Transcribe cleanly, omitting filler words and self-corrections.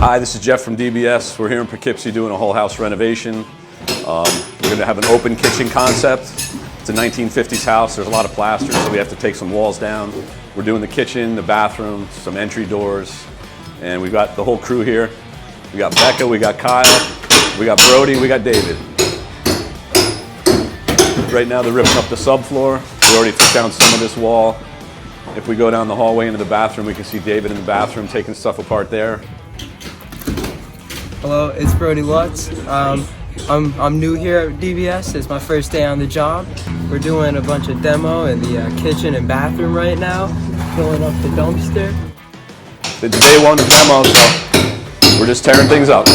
Hi, this is Jeff from DBS. We're here in Poughkeepsie doing a whole house renovation. We're going to have an open kitchen concept. It's a 1950s house. There's a lot of plaster, so we have to take some walls down. We're doing the kitchen, the bathroom, some entry doors, and we've got the whole crew here. We got Becka, we got Kyle, we got Brody, we got David. Right now they're ripping up the subfloor. We already took down some of this wall. If we go down the hallway into the bathroom, we can see David in the bathroom taking stuff apart there. Hello, it's Brody. I'm new here at DBS. It's my first day on the job. We're doing a bunch of demo in the kitchen and bathroom right now, filling up the dumpster. It's day one of demo, so we're just tearing things up.